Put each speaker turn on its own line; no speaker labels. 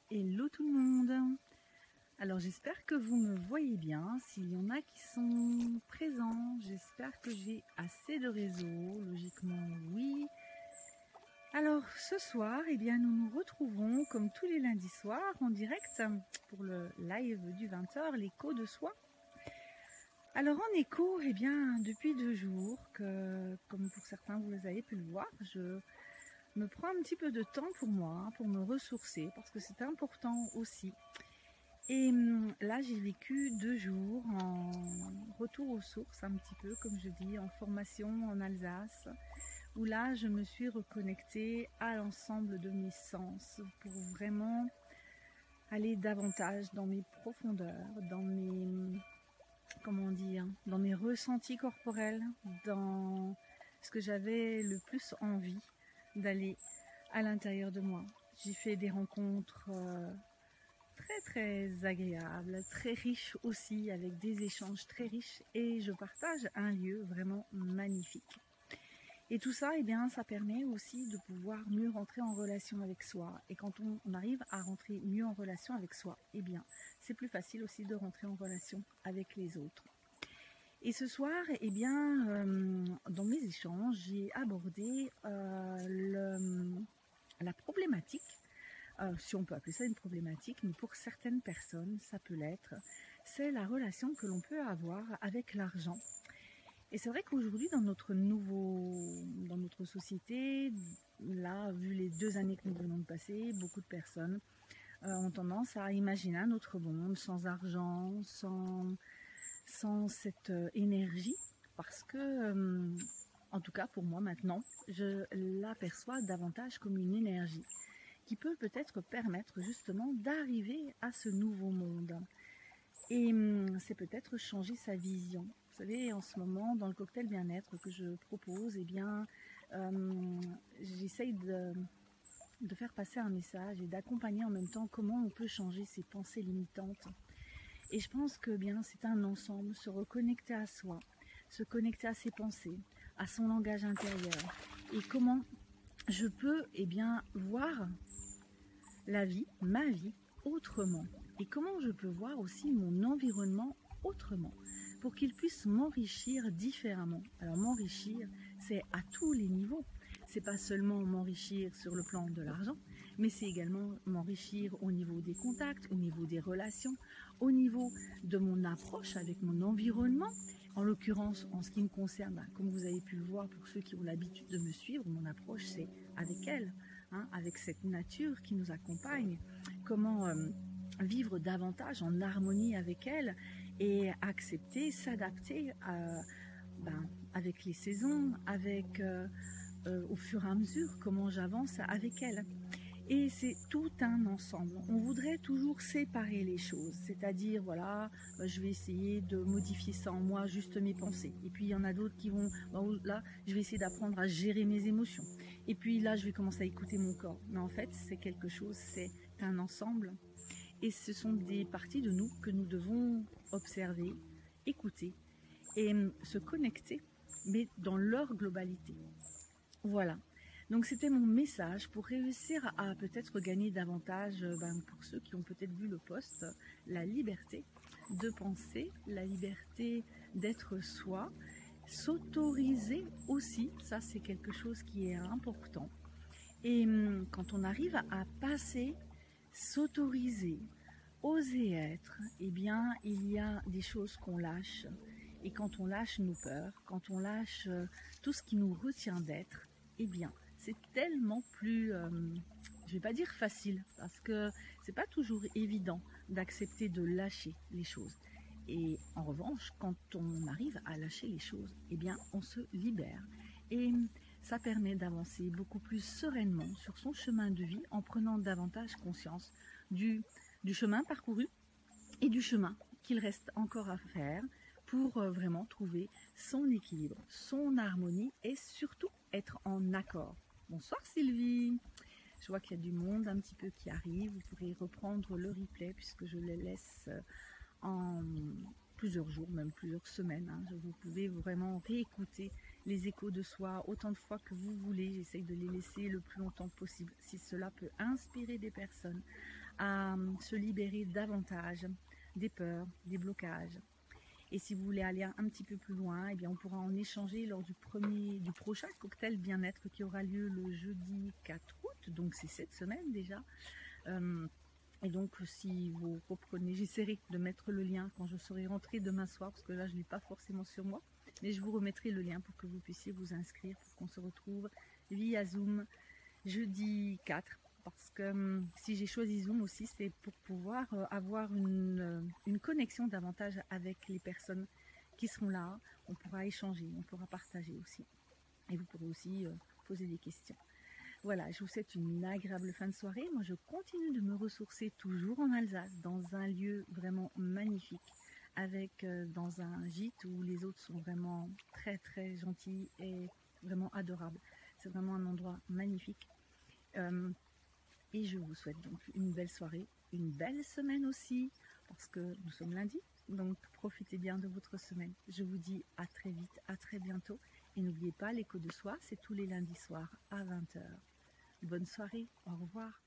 Hello tout le monde. Alors j'espère que vous me voyez bien. S'il y en a qui sont présents, j'espère que j'ai assez de réseau. Logiquement oui. Alors ce soir, nous nous retrouvons comme tous les lundis soirs en direct pour le live du 20h, l'écho de soi. Alors en écho, depuis 2 jours, comme pour certains vous avez pu le voir, je me prends un petit peu de temps pour moi, pour me ressourcer, parce que c'est important aussi. Et là, j'ai vécu 2 jours en retour aux sources, un petit peu, comme je dis, en formation en Alsace, où là, je me suis reconnectée à l'ensemble de mes sens pour vraiment aller davantage dans mes profondeurs, dans mes, dans mes ressentis corporels, dans ce que j'avais le plus envie d'aller à l'intérieur de moi. J'ai fait des rencontres très très agréables, très riches aussi, avec des échanges très riches, et je partage un lieu vraiment magnifique. Et tout ça, ça permet aussi de pouvoir mieux rentrer en relation avec soi. Et quand on arrive à rentrer mieux en relation avec soi, c'est plus facile aussi de rentrer en relation avec les autres. Et ce soir, dans mes échanges, j'ai abordé la problématique, si on peut appeler ça une problématique, mais pour certaines personnes, ça peut l'être, c'est la relation que l'on peut avoir avec l'argent. Et c'est vrai qu'aujourd'hui, dans notre société, là, vu les 2 années que nous venons de passer, beaucoup de personnes ont tendance à imaginer un autre monde sans argent, sans cette énergie, parce que, en tout cas pour moi maintenant, je l'aperçois davantage comme une énergie qui peut peut-être permettre justement d'arriver à ce nouveau monde. Et c'est peut-être changer sa vision. Vous savez, en ce moment, dans le cocktail bien-être que je propose, j'essaye de faire passer un message et d'accompagner en même temps comment on peut changer ses pensées limitantes. Et je pense que c'est un ensemble, se reconnecter à soi, se connecter à ses pensées, à son langage intérieur. Et comment je peux voir la vie, ma vie, autrement. Et comment je peux voir aussi mon environnement autrement, pour qu'il puisse m'enrichir différemment. Alors m'enrichir, c'est à tous les niveaux. C'est pas seulement m'enrichir sur le plan de l'argent, mais c'est également m'enrichir au niveau des contacts, au niveau des relations, au niveau de mon approche avec mon environnement. En l'occurrence, en ce qui me concerne, comme vous avez pu le voir pour ceux qui ont l'habitude de me suivre, mon approche c'est avec elle, avec cette nature qui nous accompagne. Comment vivre davantage en harmonie avec elle et accepter, s'adapter avec les saisons, au fur et à mesure, comment j'avance avec elle. Et c'est tout un ensemble. On voudrait toujours séparer les choses, c'est-à-dire, voilà, je vais essayer de modifier ça en moi, juste mes pensées. Et puis, il y en a d'autres qui vont, là, je vais essayer d'apprendre à gérer mes émotions. Et puis là, je vais commencer à écouter mon corps. Mais en fait, c'est quelque chose, c'est un ensemble. Et ce sont des parties de nous que nous devons observer, écouter et se connecter, mais dans leur globalité. Voilà. Donc c'était mon message pour réussir à peut-être gagner davantage, pour ceux qui ont peut-être vu le post, la liberté de penser, la liberté d'être soi, s'autoriser aussi, ça c'est quelque chose qui est important. Et quand on arrive à passer, s'autoriser, oser être, il y a des choses qu'on lâche. Et quand on lâche nos peurs, quand on lâche tout ce qui nous retient d'être, c'est tellement plus, je vais pas dire facile, parce que c'est pas toujours évident d'accepter de lâcher les choses. Et en revanche, quand on arrive à lâcher les choses, on se libère. Et ça permet d'avancer beaucoup plus sereinement sur son chemin de vie en prenant davantage conscience du chemin parcouru et du chemin qu'il reste encore à faire pour vraiment trouver son équilibre, son harmonie et surtout être en accord. Bonsoir Sylvie, je vois qu'il y a du monde un petit peu qui arrive, vous pourrez reprendre le replay puisque je le laisse en plusieurs jours, même plusieurs semaines. Vous pouvez vraiment réécouter les échos de soi autant de fois que vous voulez. J'essaye de les laisser le plus longtemps possible. Si cela peut inspirer des personnes à se libérer davantage des peurs, des blocages. Et si vous voulez aller un petit peu plus loin, eh bien on pourra en échanger lors du prochain cocktail bien-être qui aura lieu le jeudi 4 août, donc c'est cette semaine déjà. Et donc si vous comprenez, j'essaierai de mettre le lien quand je serai rentrée demain soir, parce que là je ne l'ai pas forcément sur moi, mais je vous remettrai le lien pour que vous puissiez vous inscrire, pour qu'on se retrouve via Zoom jeudi 4. Parce que si j'ai choisi Zoom aussi, c'est pour pouvoir avoir une connexion davantage avec les personnes qui seront là. On pourra échanger, on pourra partager aussi. Et vous pourrez aussi poser des questions. Voilà, je vous souhaite une agréable fin de soirée. Moi, je continue de me ressourcer toujours en Alsace, dans un lieu vraiment magnifique, avec dans un gîte où les autres sont vraiment très très gentils et vraiment adorables. C'est vraiment un endroit magnifique. Et je vous souhaite donc une belle soirée, une belle semaine aussi, parce que nous sommes lundi, donc profitez bien de votre semaine. Je vous dis à très vite, à très bientôt, et n'oubliez pas, l'écho de soi, c'est tous les lundis soirs à 20 h. Bonne soirée, au revoir.